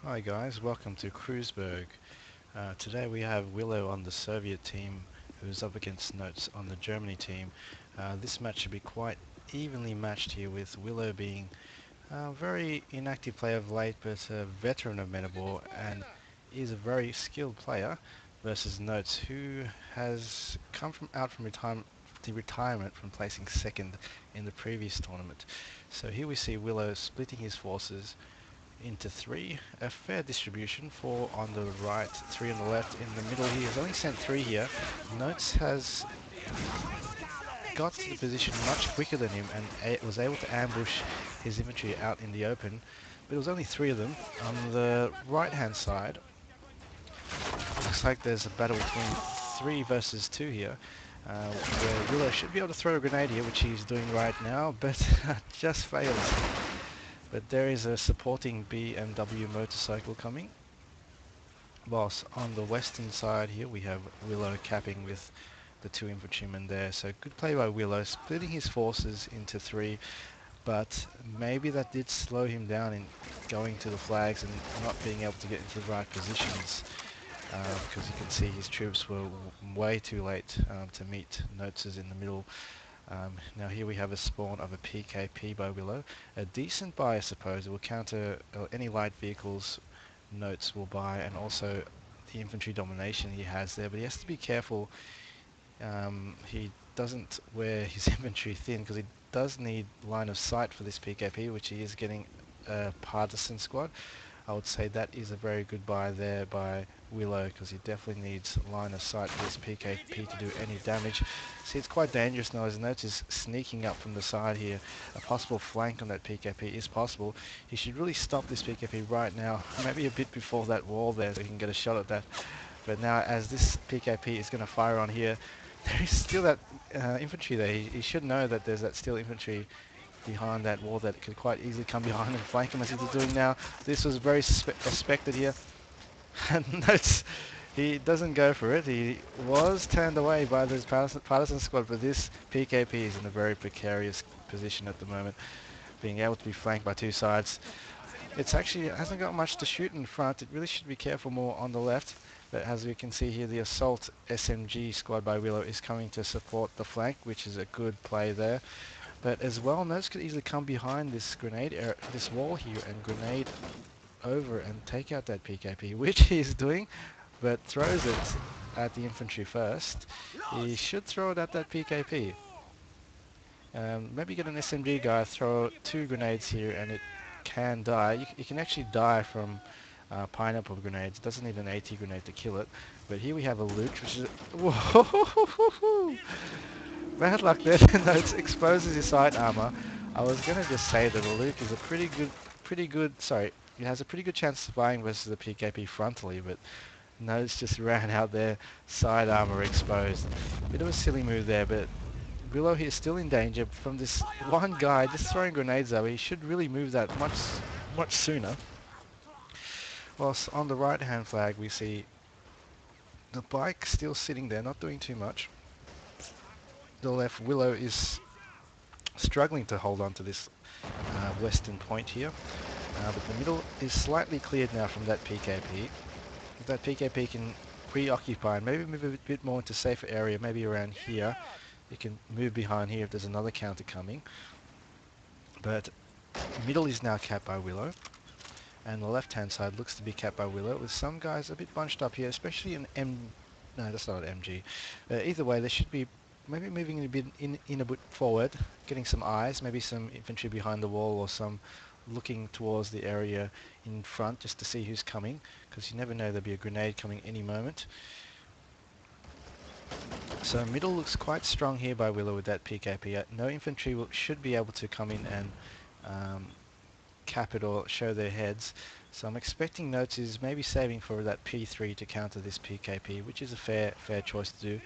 Hi guys, welcome to Kruezberg. Today we have Willow on the Soviet team who's up against Notez on the Germany team. This match should be quite evenly matched here, with Willow being a very inactive player of late but a veteran of Menabor and is a very skilled player, versus Notez, who has come out from retirement from placing second in the previous tournament. So here we see Willow splitting his forces into three, a fair distribution, four on the right, three on the left. In the middle, he has only sent three here. Notes has got to the position much quicker than him and was able to ambush his infantry out in the open, but it was only three of them. On the right hand side, looks like there's a battle between three versus two here, where Willow should be able to throw a grenade here, which he's doing right now, but just fails. But there is a supporting BMW motorcycle coming. Whilst on the western side here we have Willow capping with the two infantrymen there. So good play by Willow, splitting his forces into three, but maybe that did slow him down in going to the flags and not being able to get into the right positions, because you can see his troops were way too late to meet Notez's in the middle. Now here we have a spawn of a PKP by Willow. A decent buy, I suppose. It will counter any light vehicles Notes will buy, and also the infantry domination he has there. But he has to be careful he doesn't wear his infantry thin, because he does need line of sight for this PKP, which he is getting a partisan squad. I would say that is a very good buy there by Willow, because he definitely needs line of sight for this PKP to do any damage. See, it's quite dangerous now as Notes is sneaking up from the side here. A possible flank on that PKP is possible. He should really stop this PKP right now, maybe a bit before that wall there, so he can get a shot at that. But now, as this PKP is going to fire on here, there is still that infantry there. He should know that there's that still infantry behind that wall that could quite easily come behind and flank him, as he's doing now. This was very expected here. And notes, he doesn't go for it. He was turned away by this partisan squad, but this PKP is in a very precarious position at the moment, being able to be flanked by two sides. It's actually hasn't got much to shoot in front. It really should be careful more on the left. But as we can see here, the assault SMG squad by Willow is coming to support the flank, which is a good play there. But as well, Notes could easily come behind this this wall here and grenade over and take out that PKP, which he's doing, but throws it at the infantry first. He should throw it at that PKP. Maybe get an SMG guy, throw two grenades here, and it can die. You can actually die from pineapple grenades. It doesn't need an AT grenade to kill it. But here we have a loot, which is... Whoa! Bad luck there. No, it exposes his side armor. I was gonna just say that the Luke is a pretty good. Sorry, it has a pretty good chance of surviving versus the PKP frontally, but Notes just ran out there, side armor exposed. Bit of a silly move there, but Willow here is still in danger from this one guy just throwing grenades over. He should really move that much sooner. Whilst on the right hand flag we see the bike still sitting there, not doing too much. The left, Willow is struggling to hold on to this western point here, but the middle is slightly cleared now from that PKP. If that PKP can preoccupy and maybe move a bit more into safer area, maybe around here, it can move behind here if there's another counter coming. But middle is now capped by Willow, and the left hand side looks to be capped by Willow, with some guys a bit bunched up here, especially an no, that's not an MG. Either way, there should be maybe moving a bit in a bit forward, getting some eyes, maybe some infantry behind the wall, or some looking towards the area in front just to see who's coming, because you never know, there'll be a grenade coming any moment. So middle looks quite strong here by Willow with that PKP. No infantry should be able to come in and cap it or show their heads. So I'm expecting Notes is maybe saving for that P3 to counter this PKP, which is a fair choice to do.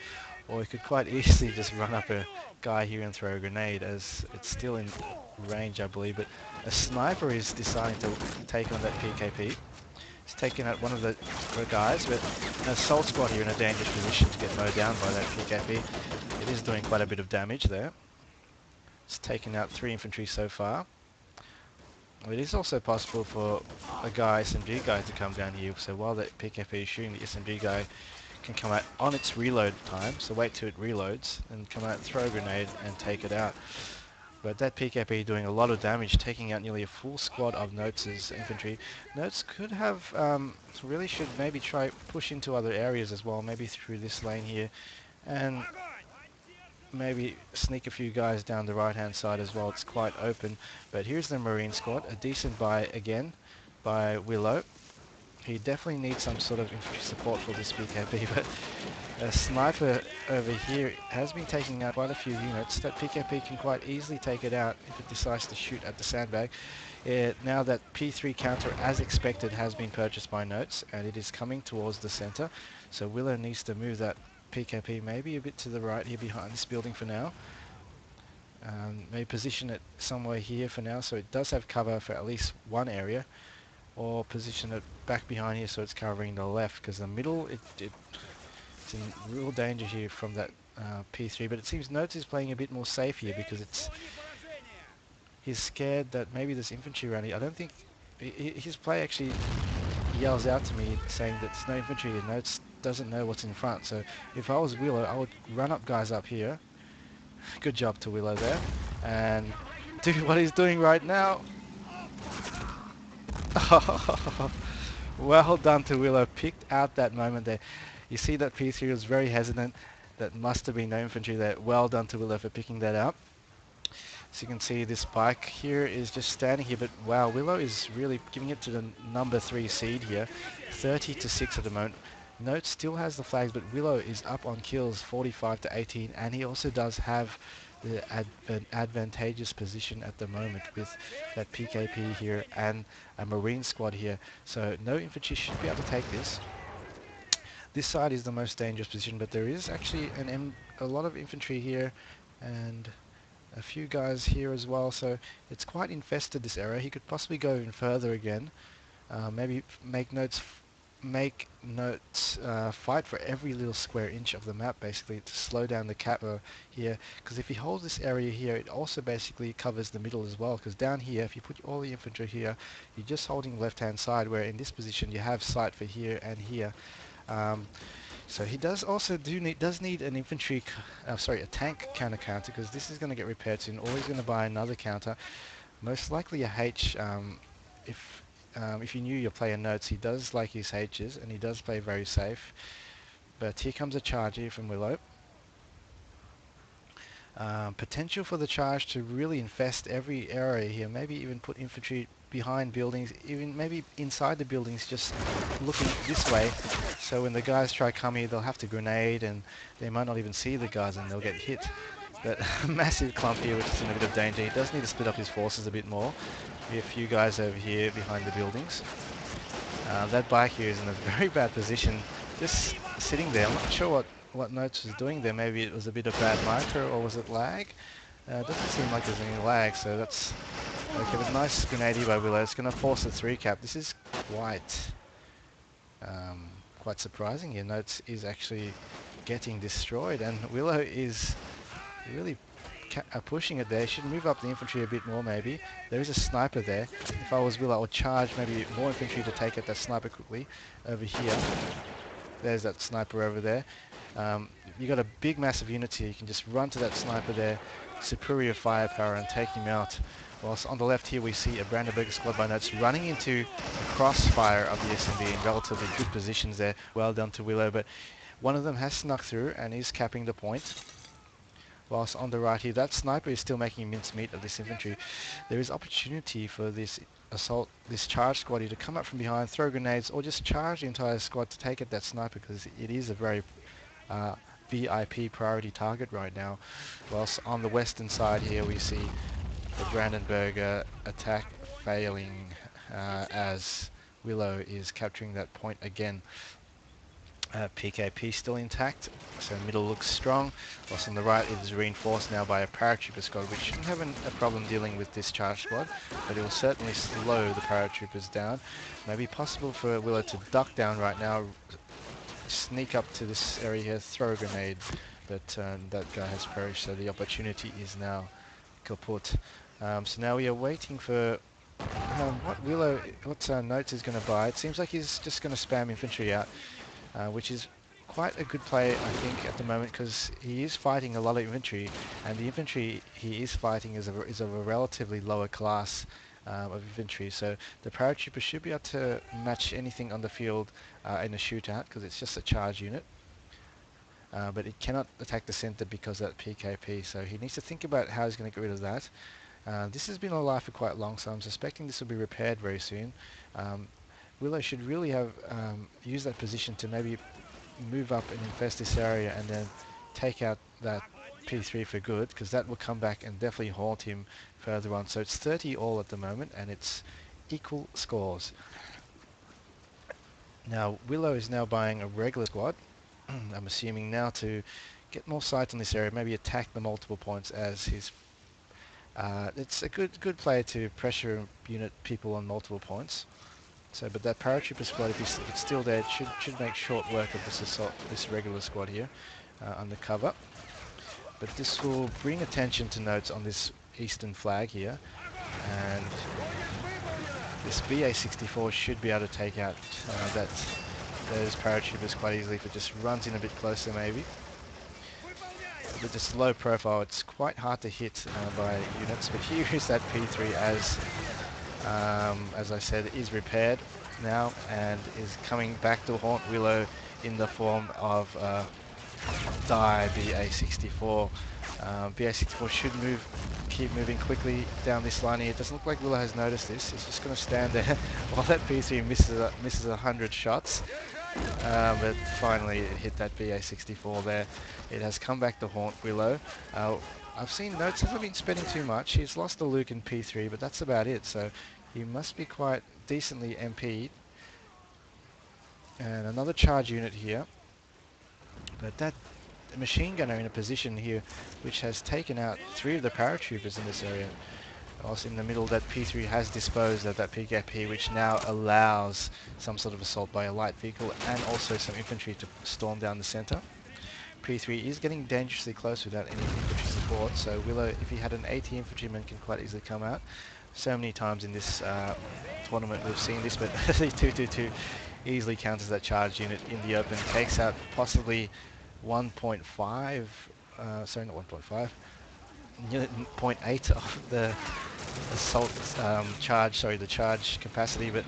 Or he could quite easily just run up a guy here and throw a grenade, as it's still in range, I believe. But a sniper is deciding to take on that PKP. He's taken out one of the guys, but an assault squad here in a dangerous position to get mowed down by that PKP. It is doing quite a bit of damage there. It's taken out 3 infantry so far. It is also possible for a guy, SMG guy, to come down here. So while that PKP is shooting, the SMG guy can come out on its reload time. So wait till it reloads and come out, throw a grenade and take it out. But that PKP doing a lot of damage, taking out nearly a full squad of Notez's infantry. Notes could have, really should maybe try push into other areas as well, maybe through this lane here, and maybe sneak a few guys down the right hand side as well. It's quite open. But here's the Marine squad, a decent buy again by Willow. He definitely needs some sort of infantry support for this PKP, but a sniper over here has been taking out quite a few units. That PKP can quite easily take it out if it decides to shoot at the sandbag. Now that P3 counter, as expected, has been purchased by Notes, and it is coming towards the center. So Willow needs to move that PKP maybe a bit to the right here behind this building for now. Maybe position it somewhere here for now so it does have cover for at least one area, or position it back behind here so it's covering the left, because the middle it's in real danger here from that P3. But it seems Notes is playing a bit more safe here because he's scared that maybe there's infantry around here. I don't think his play actually yells out to me saying that there's no infantry here. Notes doesn't know what's in front. So if I was Willow, I would run up guys up here. Good job to Willow there, and do what he's doing right now. Well done to Willow. Picked out that moment there. You see that P3 was very hesitant. That must have been no infantry there. Well done to Willow for picking that out. So you can see this bike here is just standing here, but wow, Willow is really giving it to the number 3 seed here. 30-6 at the moment. Note still has the flags, but Willow is up on kills 45-18, and he also does have the advantageous position at the moment with that PKP here and a Marine squad here. So no infantry should be able to take this. This side is the most dangerous position, but there is actually a lot of infantry here and a few guys here as well, so it's quite infested, this area. He could possibly go even further again. Maybe make Notes fight for every little square inch of the map, basically, to slow down the cap here, because if he holds this area here, it also basically covers the middle as well, because down here, if you put all the infantry here, you're just holding the left hand side, where in this position you have sight for here and here. So he does also need an infantry, a tank counter, because this is going to get repaired soon, or he's going to buy another counter, most likely a H. If you knew your player Notes, he does like his H's, and he does play very safe. But here comes a charge here from Willow. Potential for the charge to really infest every area here, maybe even put infantry behind buildings, even maybe inside the buildings, just looking this way, so when the guys try to come here, they'll have to grenade and they might not even see the guys and they'll get hit. But massive clump here, which is in a bit of danger. He does need to split up his forces a bit more. Be a few guys over here behind the buildings. That bike here is in a very bad position, just sitting there. I'm not sure what Notes was doing there. Maybe it was a bit of bad micro, or was it lag? Doesn't seem like there's any lag, so that's okay. But nice grenade by Willow. It's going to force a 3 cap. This is quite surprising here. Notes is actually getting destroyed, and Willow is really pushing it there. Should move up the infantry a bit more maybe. There is a sniper there. If I was Willow, I would charge maybe more infantry to take out that sniper quickly. Over here, there's that sniper over there. You got a big massive unit here. You can just run to that sniper there, superior firepower, and take him out. Whilst on the left here we see a Brandenburg squad by Notes running into the crossfire of the SMB in relatively good positions there. Well done to Willow, but one of them has snuck through and is capping the point. Whilst on the right here, that sniper is still making mincemeat of this infantry. There is opportunity for this charge squad here to come up from behind, throw grenades, or just charge the entire squad to take at that sniper, because it is a very VIP priority target right now. Whilst on the western side here we see the Brandenburg attack failing as Willow is capturing that point again. PKP still intact, so middle looks strong. Whilst on the right it is reinforced now by a paratrooper squad, which shouldn't have a problem dealing with this charge squad, but it will certainly slow the paratroopers down. Maybe possible for Willow to duck down right now, sneak up to this area here, throw a grenade, but that guy has perished, so the opportunity is now kaput. So now we are waiting for What Notes is going to buy, it seems like he's just going to spam infantry out, which is quite a good play, I think, at the moment, because he is fighting a lot of infantry, and the infantry he is fighting is of a relatively lower class of infantry, so the paratrooper should be able to match anything on the field in a shootout, because it's just a charge unit. But it cannot attack the center because of that PKP, so he needs to think about how he's going to get rid of that. This has been alive for quite long, so I'm suspecting this will be repaired very soon. Willow should really have used that position to maybe move up and infest this area and then take out that P3 for good, because that will come back and definitely haunt him further on. So it's 30 all at the moment, and it's equal scores. Now Willow is now buying a regular squad. I'm assuming now to get more sight on this area, maybe attack the multiple points as his. It's a good play to pressure unit people on multiple points. So, but that paratrooper squad, if it's still there, it should make short work of this assault, this regular squad here, undercover. But this will bring attention to Notes on this eastern flag here, and this BA-64 should be able to take out those paratroopers quite easily if it just runs in a bit closer maybe. With this low profile, it's quite hard to hit by units, but here is that P3 as I said, is repaired now and is coming back to haunt Willow in the form of die BA-64. BA-64 should keep moving quickly down this line here. It doesn't look like Willow has noticed this. He's just going to stand there while that P3 misses 100 shots. But finally it hit that BA-64 there. It has come back to haunt Willow. I've seen Notes hasn't been spending too much. He's lost the Luke in P3, but that's about it. So he must be quite decently MP'd. And another charge unit here. But that machine gunner in a position here which has taken out 3 of the paratroopers in this area. Also in the middle, that P3 has disposed of that PKP, which now allows some sort of assault by a light vehicle and also some infantry to storm down the center. P3 is getting dangerously close without any infantry support, so Willow, if he had an AT infantryman, can quite easily come out. So many times in this tournament we've seen this, but the 222 easily counters that charge unit in the open, takes out possibly 1.5, sorry, not 1.5, 0.8 of the assault charge, sorry, the charge capacity, but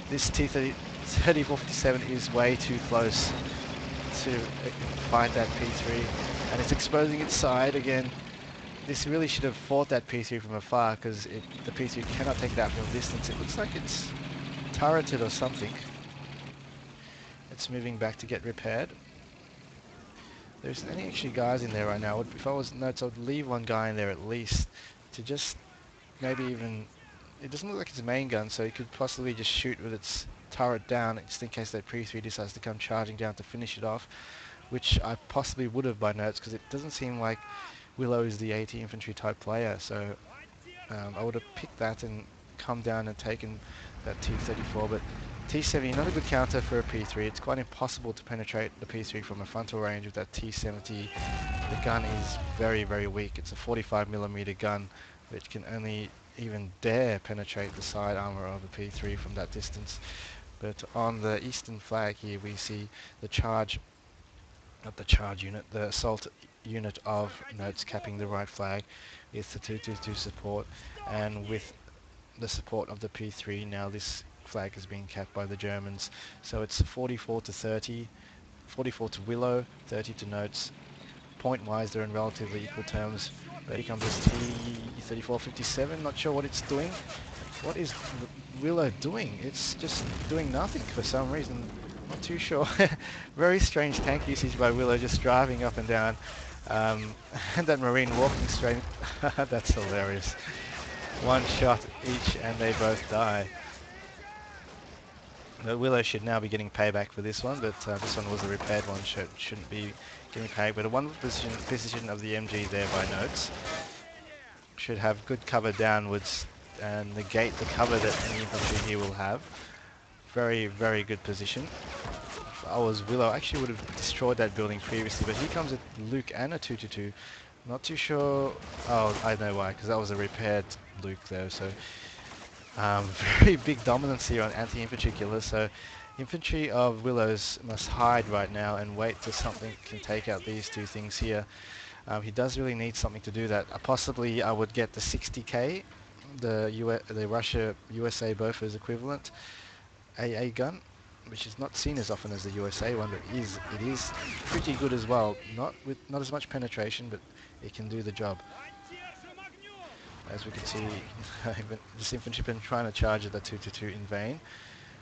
this T-3457 is way too close to fight that P3, and it's exposing its side again. This really should have fought that P3 from afar, because the P3 cannot take that from distance. It looks like it's turreted or something. It's moving back to get repaired. There isn't any actually guys in there right now. If I was Notes, I would leave one guy in there at least to just maybe even... It doesn't look like it's a main gun, so it could possibly just shoot with its turret down just in case that P3 decides to come charging down to finish it off, which I possibly would have by Notes, because it doesn't seem like Willow is the AT infantry type player, so I would have picked that and come down and taken that T-34, but T-70, not a good counter for a P3. It's quite impossible to penetrate the P3 from a frontal range with that T-70. The gun is very, very weak. It's a 45mm gun, which can only even dare penetrate the side armor of a P3 from that distance. But on the eastern flag here, we see the charge, not the charge unit, the assault unit of Notes capping the right flag with the 222 support, and with the support of the P3, now this flag is being capped by the Germans. So it's 44 to 30, 44 to Willow, 30 to Notes. Point-wise, they're in relatively equal terms. But here comes this T-3457, not sure what it's doing. What is Willow doing? It's just doing nothing for some reason. Not too sure. Very strange tank usage by Willow, just driving up and down. And that Marine walking straight. That's hilarious. One shot each and they both die. The Willow should now be getting payback for this one, but this one was a repaired one, shouldn't be getting paid. But a wonderful position of the MG there by Notes. Should have good cover downwards and negate the cover that any infantry here will have. Very, very good position. If I was Willow, I actually would have destroyed that building previously, but here comes a Luke and a 222. Not too sure. Oh, I know why, because that was a repaired Luke there, so Very big dominance here on anti-infantry killers, so infantry of Willows must hide right now and wait till something can take out these two things here. He does really need something to do that. Possibly I would get the 60k, the Russia USA Bofors equivalent AA gun, which is not seen as often as the USA one, but it is pretty good as well. Not as much penetration, but it can do the job. As we can see, this infantry been trying to charge at the 222 in vain.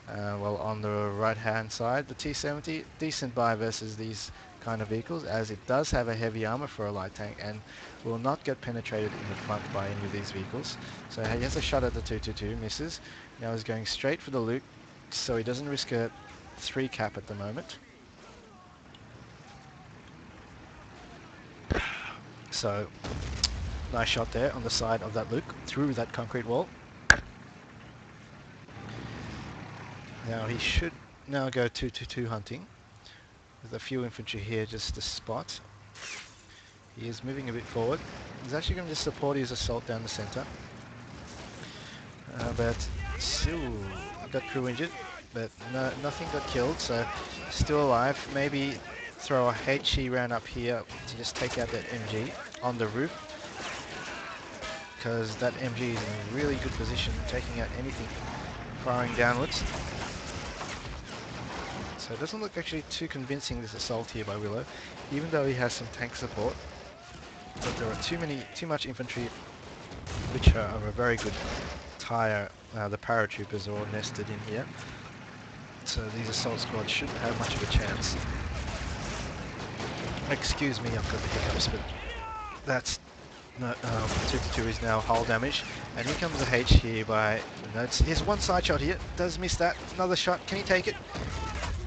Well, on the right hand side, the T-70, decent buy versus these kind of vehicles, as it does have a heavy armor for a light tank and will not get penetrated in the front by any of these vehicles. So he has a shot at the 222, misses. Now he's going straight for the Luke, so he doesn't risk a 3 cap at the moment. So nice shot there on the side of that Luke through that concrete wall. Now he should now go 222 hunting with a few infantry here just to spot. He is moving a bit forward. He's actually going to just support his assault down the center. But still got crew injured, but nothing got killed, so still alive. Maybe throw a HE round up here to just take out that MG on the roof, because that MG is in a really good position, taking out anything firing downwards. So it doesn't look actually too convincing, this assault here by Willow, even though he has some tank support. But there are too much infantry, which are a very good tire. The paratroopers are all nested in here, so these assault squads shouldn't have much of a chance. Excuse me, I've got the hiccups, but that's no, 222 is now hull damage, and here comes the H here by Notez. Here's one side shot here, does miss that. Another shot, can he take it?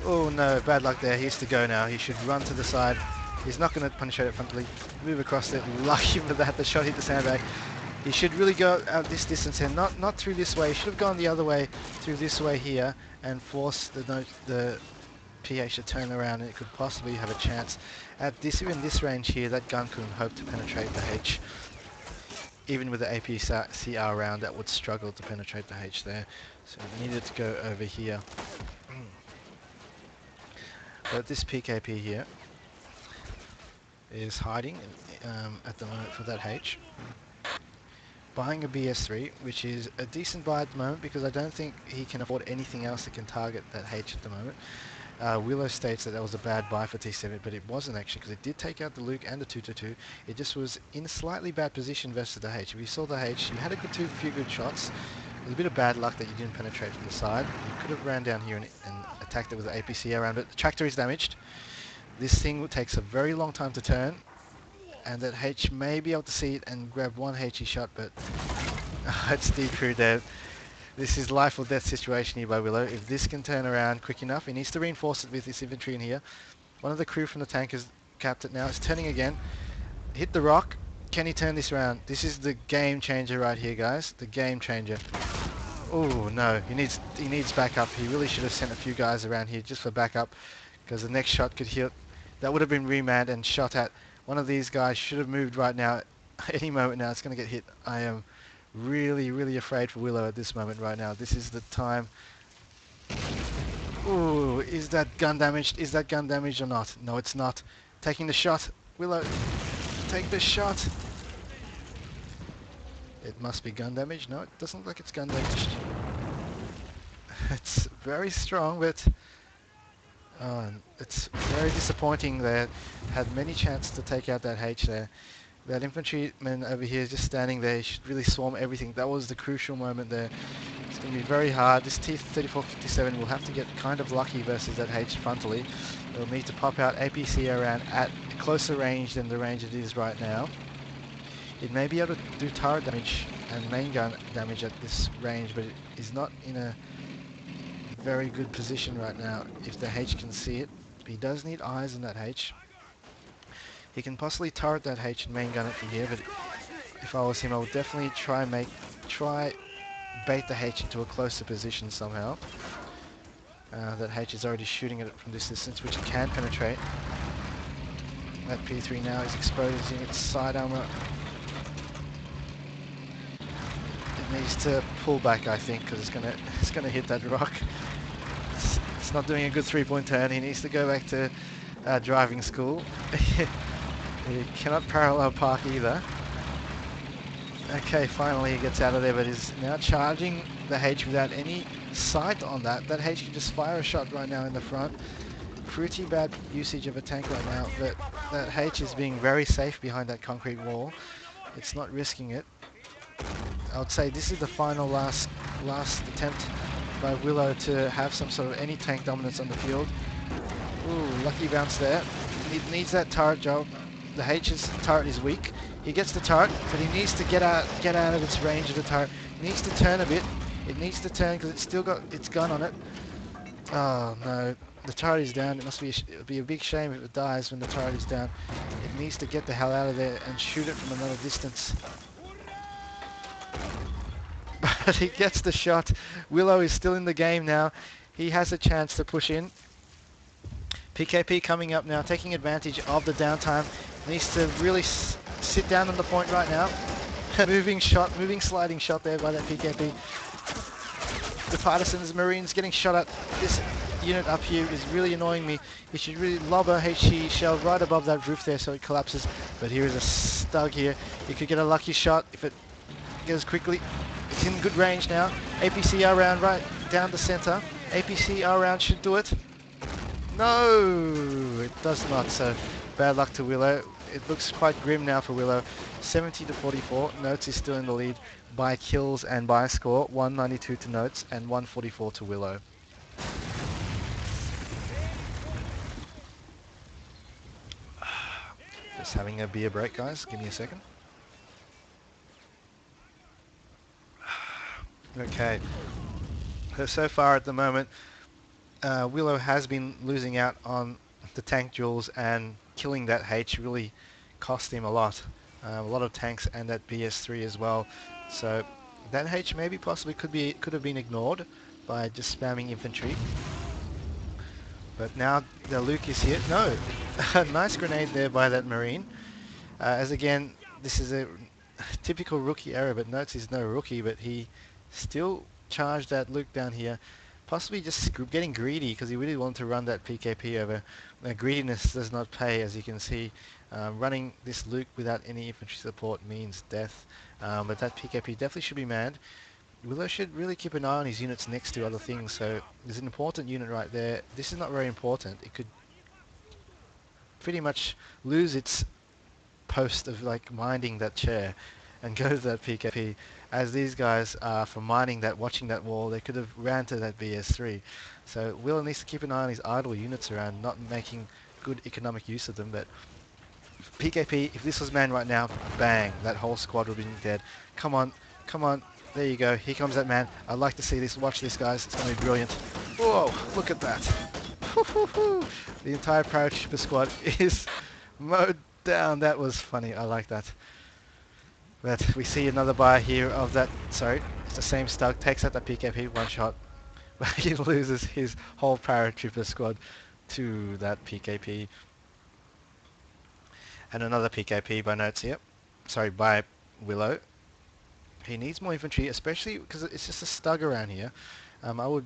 Oh no, bad luck there. He has to go now. He should run to the side. He's not going to penetrate it frontally. Move across it. Lucky for that, the shot hit the sandbag. He should really go out this distance here, not through this way. He should have gone the other way, through this way here, and force the PH to turn around, and it could possibly have a chance. At even this range here, that gun couldn't hope to penetrate the H. Even with the APCR round, that would struggle to penetrate the H there. So it needed to go over here. But this PKP here is hiding at the moment for that H. Buying a BS3, which is a decent buy at the moment because I don't think he can afford anything else that can target that H at the moment. Willow states that was a bad buy for T7, but it wasn't actually, because it did take out the Luke and the 222. It just was in a slightly bad position versus the H. If you saw the H, you had a few good shots. It was a bit of bad luck that you didn't penetrate from the side. You could have ran down here and attacked it with the APC around it. The tractor is damaged. This thing takes a very long time to turn, and that H may be able to see it and grab one HE shot, but it's decrewed there. This is life or death situation here by Willow. If this can turn around quick enough, he needs to reinforce it with this infantry in here. One of the crew from the tank has capped it now. It's turning again. Hit the rock. Can he turn this around? This is the game changer right here, guys. The game changer. Oh no, he needs backup. He really should have sent a few guys around here just for backup, because the next shot could hit. That would have been remanned and shot at. One of these guys should have moved right now. Any moment now, it's going to get hit. I am really, really afraid for Willow at this moment right now. This is the time. Ooh, is that gun damaged? Is that gun damaged or not? No, it's not. Taking the shot. Willow, take the shot. It must be gun damage. No, it doesn't look like it's gun damaged. It's very strong, but it's very disappointing. They had many chances to take out that H there. That infantryman over here is just standing there. He should really swarm everything. That was the crucial moment there. It's going to be very hard. This T-3457 will have to get kind of lucky versus that H frontally. They'll need to pop out APC around at a closer range than the range it is right now. It may be able to do turret damage and main gun damage at this range, but it is not in a very good position right now if the H can see it. He does need eyes on that H. He can possibly turret that H and main gun it from here, but if I was him, I would definitely try bait the H into a closer position somehow. That H is already shooting at it from this distance, which it can penetrate. That P3 now is exposing its side armor. It needs to pull back, I think, because it's gonna hit that rock. It's not doing a good three-point turn. He needs to go back to driving school. He cannot parallel park either. Okay, finally he gets out of there, but is now charging the H without any sight on that. That H can just fire a shot right now in the front. Pretty bad usage of a tank right now, but that H is being very safe behind that concrete wall. It's not risking it. I would say this is the final last attempt by Willow to have some sort of any tank dominance on the field. Ooh, lucky bounce there. It needs that turret job. The H's turret is weak. He gets the turret, but he needs to get out of its range of the turret. He needs to turn a bit. It needs to turn because it's still got its gun on it. Oh no, the turret is down. It would be a big shame if it dies when the turret is down. It needs to get the hell out of there and shoot it from another distance. But he gets the shot. Willow is still in the game now. He has a chance to push in. PKP coming up now, taking advantage of the downtime. Needs to really sit down on the point right now. Moving sliding shot there by that PKP. The Partisans, Marines getting shot at. This unit up here is really annoying me. He should really lob a HE shell right above that roof there so it collapses. But here is a Stug here. He could get a lucky shot if it goes quickly. It's in good range now. APCR round right down the center. APCR round should do it. No, it does not, so bad luck to Willow. It looks quite grim now for Willow. 70 to 44. Notes is still in the lead by kills and by score. 192 to Notes and 144 to Willow. Just having a beer break, guys. Give me a second. Okay. So far at the moment, Willow has been losing out on the tank duels, and killing that H really cost him a lot. A lot of tanks and that BS3 as well. So that H maybe possibly could have been ignored by just spamming infantry. But now the Luke is here. No, nice grenade there by that Marine. As again, this is a typical rookie error, but Notes is no rookie, but he still charged that Luke down here. Possibly just getting greedy because he really wanted to run that PKP over. Greediness does not pay, as you can see. Running this Luke without any infantry support means death. But that PKP definitely should be manned. Willow should really keep an eye on his units next to other things. So there's an important unit right there. This is not very important. It could pretty much lose its post of like minding that chair and go to that PKP. As these guys are for mining that, watching that wall, they could have ran to that BS3. So Willow needs to keep an eye on his idle units around, not making good economic use of them. But PKP, if this was manned right now, bang, that whole squad would have been dead. Come on, come on, there you go. Here comes that man. I'd like to see this. Watch this, guys. It's going to be brilliant. Whoa, look at that. The entire paratrooper squad is mowed down. That was funny. I like that. But we see another buy here of that, sorry, it's the same Stug, takes out the PKP, one shot, but he loses his whole paratrooper squad to that PKP. And another PKP by Notes here, sorry, by Willow. He needs more infantry, especially because it's just a Stug around here. I would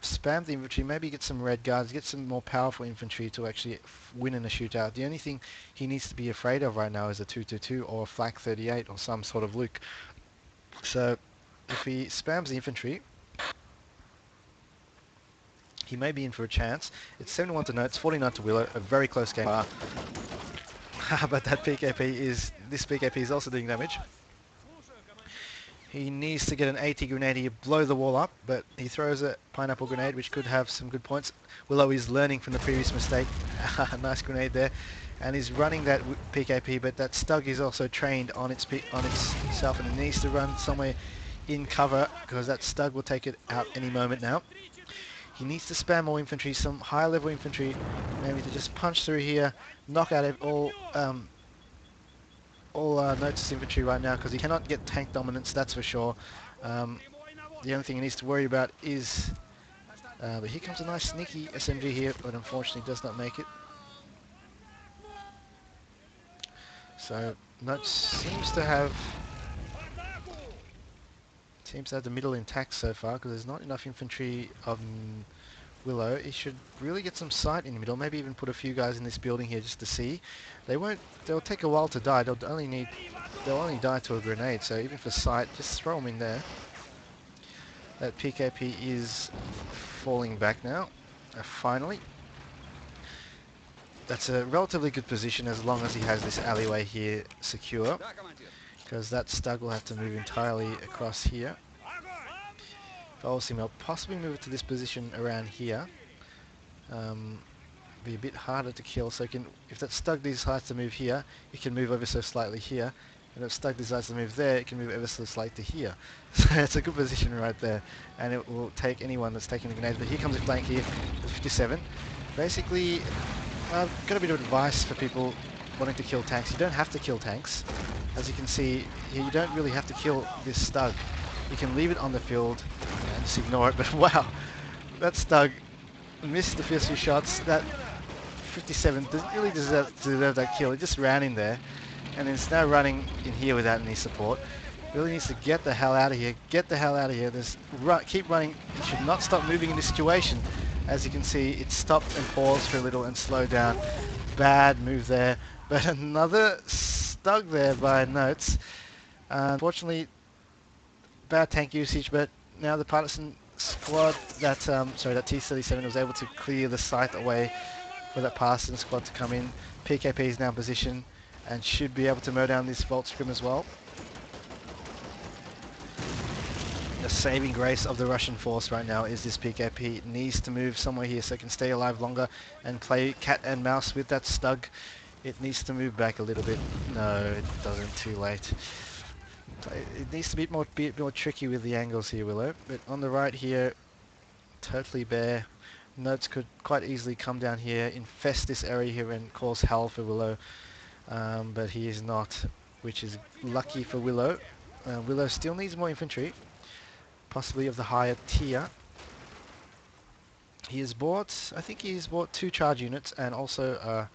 spam the infantry, maybe get some red guards, get some more powerful infantry to actually win in a shootout. The only thing he needs to be afraid of right now is a 222 or a flak 38 or some sort of Luke. So if he spams the infantry, he may be in for a chance. It's 71 to Notes, 49 to Willow, a very close game. But that this PKP is also doing damage. He needs to get an 80 grenade here, blow the wall up, but he throws a pineapple grenade, which could have some good points. Willow is learning from the previous mistake. Nice grenade there. And he's running that PKP, but that Stug is also trained on itself, and it needs to run somewhere in cover, because that Stug will take it out any moment now. He needs to spam more infantry, some high level infantry, maybe to just punch through here, knock out all Notez infantry right now, because he cannot get tank dominance, that's for sure. The only thing he needs to worry about is... but here comes a nice sneaky SMG here, but unfortunately does not make it. So Notez seems to have Seems to have the middle intact so far because there's not enough infantry on Willow. He should really get some sight in the middle. Maybe even put a few guys in this building here just to see. They won't. They'll take a while to die. They'll only die to a grenade. So even for sight, just throw them in there. That PKP is falling back now. Finally. That's a relatively good position as long as he has this alleyway here secure, because that Stug will have to move entirely across here. If I was him, I'll possibly move it to this position around here. Be a bit harder to kill, so if that Stug decides to move here, it can move ever so slightly here, and if Stug decides to move there, it can move ever so slightly to here. So it's a good position right there, and it will take anyone that's taking the grenades. But here comes a flank here with 57. Basically, I've got a bit of advice for people wanting to kill tanks. You don't have to kill tanks. As you can see here, you don't really have to kill this Stug. You can leave it on the field and just ignore it, but wow, that Stug missed the first few shots. That 57 doesn't really deserve that kill. It just ran in there, and it's now running in here without any support. Really needs to get the hell out of here. Get the hell out of here. Keep running. It should not stop moving in this situation. As you can see, it stopped and paused for a little and slowed down. Bad move there. But another Stug there by Notes. Unfortunately, bad tank usage, but now the partisan squad, that T-37 was able to clear the site away for that partisan squad to come in. PKP is now in position and should be able to mow down this Volt Scrim as well. The saving grace of the Russian force right now is this PKP. It needs to move somewhere here so it can stay alive longer and play cat and mouse with that Stug. It needs to move back a little bit. No, it doesn't. Too late. It needs to be a bit more tricky with the angles here, Willow. But on the right here, totally bare. Notes could quite easily come down here, infest this area here and cause hell for Willow. But he is not, which is lucky for Willow. Willow still needs more infantry, possibly of the higher tier. He has bought, I think he's bought 2 charge units and also a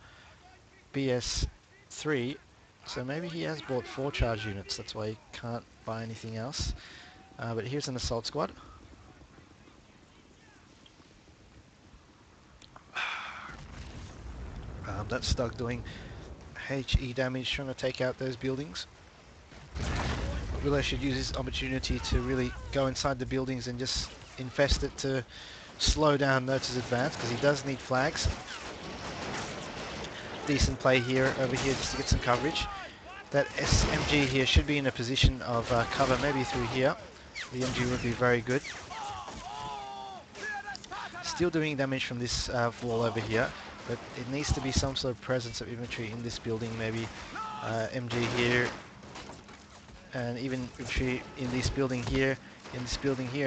BS3. So maybe he has bought 4 charge units, that's why he can't buy anything else. But here's an assault squad. That Stug doing HE damage, trying to take out those buildings. Willow should use this opportunity to really go inside the buildings and just infest it to slow down Notez's advance, because he does need flags. Decent play here, over here, just to get some coverage. That SMG here should be in a position of cover, maybe through here. The MG would be very good. Still doing damage from this wall over here, but it needs to be some sort of presence of infantry in this building, maybe MG here, and even infantry in this building here,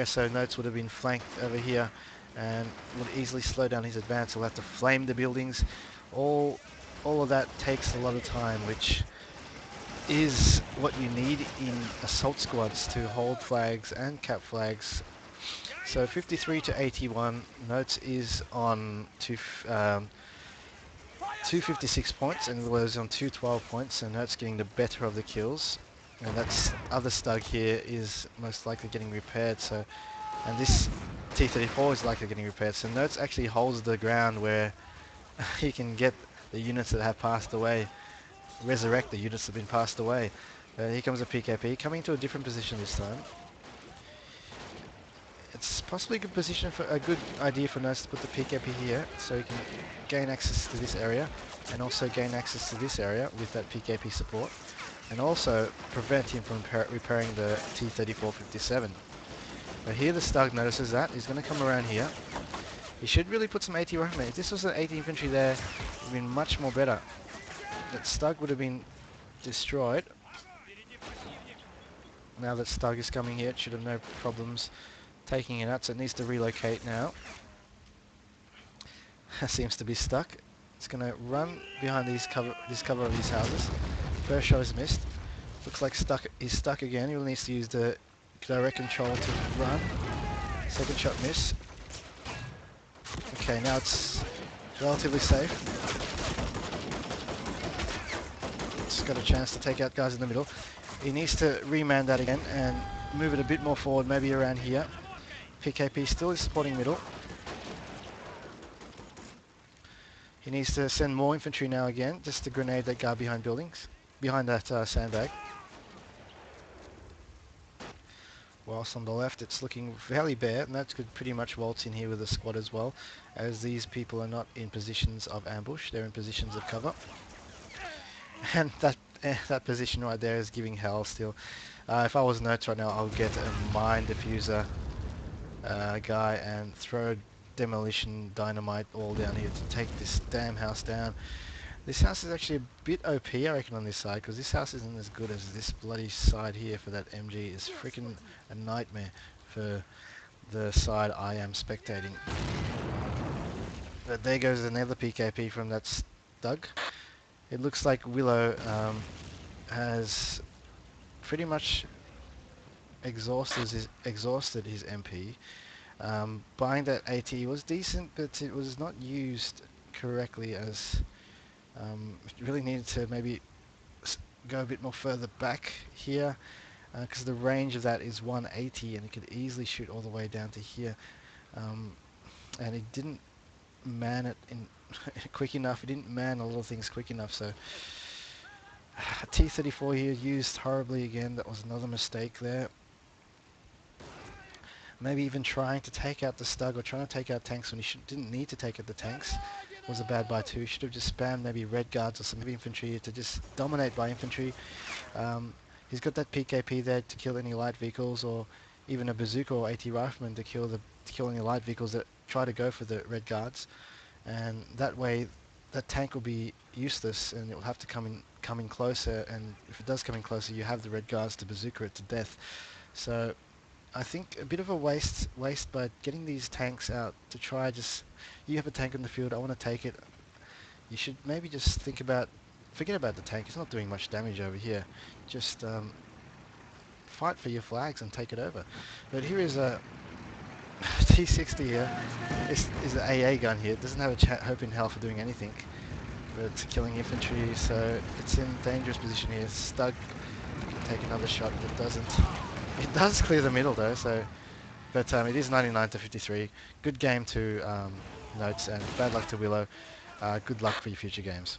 so Notes would have been flanked over here and would easily slow down his advance. He'll have to flame the buildings. All of that takes a lot of time, which is what you need in assault squads to hold flags and cap flags. So 53 to 81, Notes is on 256 points and Willow's on 212 points, and Notes getting the better of the kills. And that's other Stug here is most likely getting repaired. So, and this T-34 is likely getting repaired. So Notes actually holds the ground where he can get the units that have passed away, resurrect the units that have been passed away. Here comes a PKP coming to a different position this time. It's possibly a good position for a good idea for Notes to put the PKP here, so he can gain access to this area and also gain access to this area with that PKP support, and also prevent him from repairing the T-34-57. But here the Stug notices that. He's going to come around here. He should really put some AT riflemen. If this was an AT infantry there, it would have been much more better. That Stug would have been destroyed. Now that Stug is coming here, it should have no problems taking it out, so it needs to relocate now. Seems to be stuck. It's going to run behind this cover of these houses. First shot is missed. Looks like he's stuck again. He needs to use the direct control to run. Second shot miss. Okay, now it's relatively safe. It's got a chance to take out guys in the middle. He needs to reman that again and move it a bit more forward, maybe around here. PKP still is spotting middle. He needs to send more infantry now again, just to grenade that guard behind buildings, behind that sandbag. Whilst on the left it's looking fairly bare, and that could pretty much waltz in here with a squad as well, as these people are not in positions of ambush, they're in positions of cover. And that position right there is giving hell still. If I was Notes right now, I would get a mine diffuser guy and throw demolition dynamite all down here to take this damn house down. This house is actually a bit OP, I reckon, on this side, because this house isn't as good as this bloody side here for that MG. It's freaking a nightmare for the side I am spectating. But there goes another PKP from that Stug. It looks like Willow has pretty much exhausted his MP. Buying that AT was decent, but it was not used correctly, as it really needed to maybe go a bit more further back here, because the range of that is 180 and it could easily shoot all the way down to here. And it didn't man it in quick enough. It didn't man a lot of things quick enough, so T-34 here used horribly again. That was another mistake there. Maybe even trying to take out the Stug or trying to take out tanks when he didn't need to take out the tanks was a bad buy too. Should have just spammed maybe red guards or some heavy infantry to just dominate by infantry. He's got that PKP there to kill any light vehicles, or even a bazooka or AT rifleman to kill any light vehicles that try to go for the red guards. And that way that tank will be useless and it will have to come in closer, and if it does come in closer you have the red guards to bazooka it to death. So I think a bit of a waste by getting these tanks out to try just, you have a tank in the field, I want to take it. You should maybe just forget about the tank, it's not doing much damage over here. Just fight for your flags and take it over. But here is a T60 here. This is an AA gun here. It doesn't have a hope in hell for doing anything, but it's killing infantry, so it's in dangerous position here. Stug can take another shot, but it doesn't. It does clear the middle though, so. But it is 99 to 53. Good game to Notes, and bad luck to Willow. Good luck for your future games.